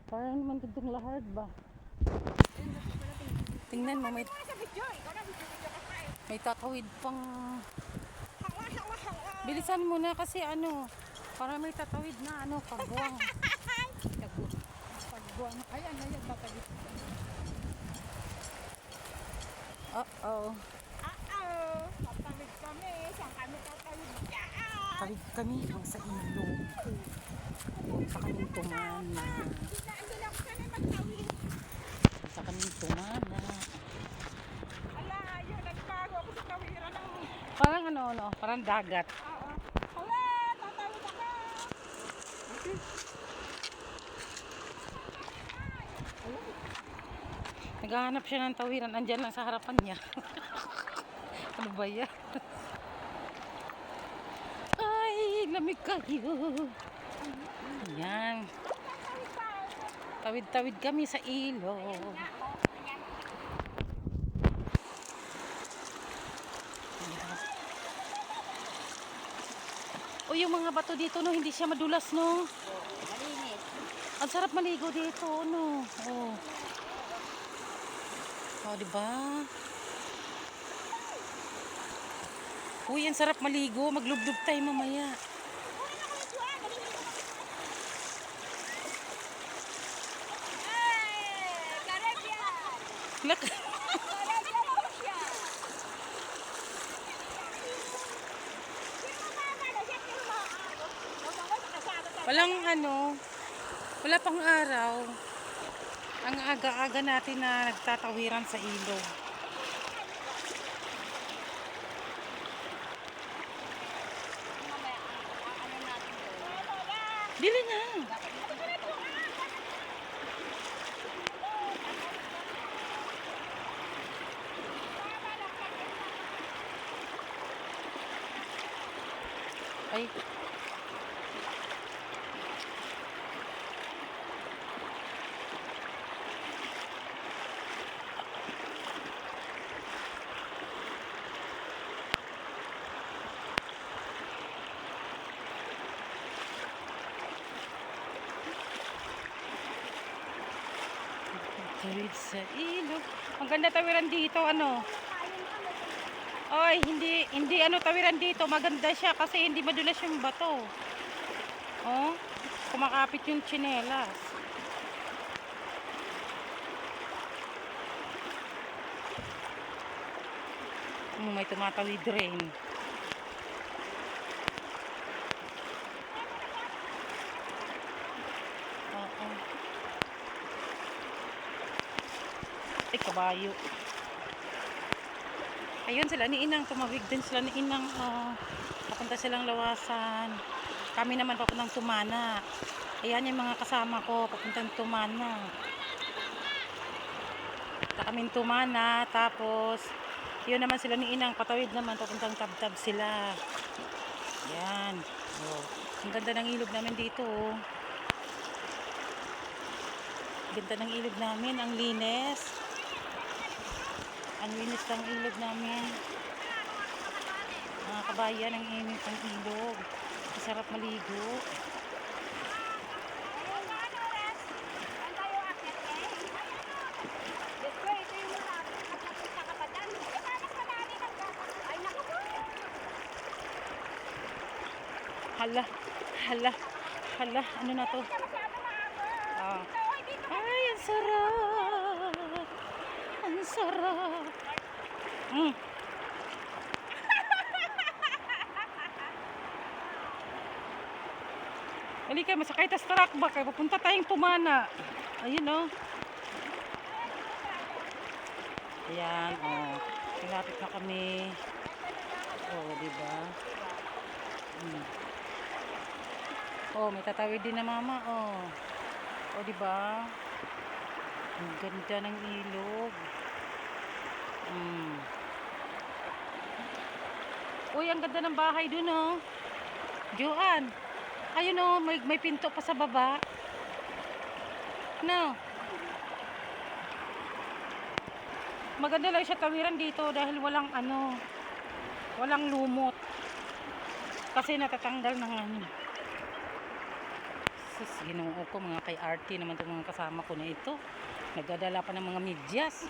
Parang naman itong lahard ba? Tingnan mo, may tatawid pang... Bilisan mo na kasi ano, para may tatawid na ano, pagbuwang. Pagbuwang. Ayan, tatawid. Uh-oh. Tatawid kami. Saan kami tatawid? Tawid kami hang sa ilog. Sa kaming tumana. Hindi na ako sanay magtawid. Sa kaming tumana. Ala, yun, nagbago ako sa tawiran ng... Parang ano, parang dagat. Oo. Ala, tatawid ako. Naghahanap siya ng tawiran. Andyan lang sa harapan niya. Ano ba yan? Ay, lamig kayo. Ayan. Tawid-tawid kami sa ilog. O yung mga bato dito, no, hindi siya madulas, no? Malinis. Ang sarap maligo dito, no? Oh. Oh, diba? Uy, ang sarap maligo. Maglublob tayo mamaya. Lak. Walang ano, wala pang araw. Ang aga-aga natin na nagtatawiran sa ilog. Dili na. Ay. Tawid sa ilog. Ang ganda tawiran dito, ano? Oy, hindi ano tawiran dito. Maganda siya kasi hindi madulas yung bato. Oh, kumakapit yung tsinelas. May tumatawid rin. Oo. Ay, kabayo. Ayun sila ni Inang, tumawid din sila ni Inang. Papunta silang Lawasan. Kami naman papuntang Tumana. Ayan yung mga kasama ko, papuntang Tumana. Kaming Tumana, tapos yun naman sila ni Inang, patawid naman, papuntang Tabtab sila. Ayan. Oh. Ang ganda ng ilog namin dito. Oh. Ganda ng ilog namin, ang linis. Ang linis ng ilog namin. Mga kabayan, ang init ng ilog. Masarap maligo. Hala, ano na to? Ay, ang sarap. Ang sarap. Halika, masakay tas truck ba? Kaya pupunta tayong Tumana. Ayun, oh. Ayan, oh. Malapit na kami. Oh, diba? Oh, may tatawid din na mama, oh. Oh, diba? Ang ganda ng ilog. Uy, ang ganda ng bahay dun, oh. Joan. Ayun, oh, may pinto pa sa baba. No. Maganda lang siya tawiran dito dahil walang ano, walang lumot. kasi natatanggal ng ano. Sus, ginoo ko, mga kay RT naman itong mga kasama ko na ito. Nagdadala pa ng mga medyas.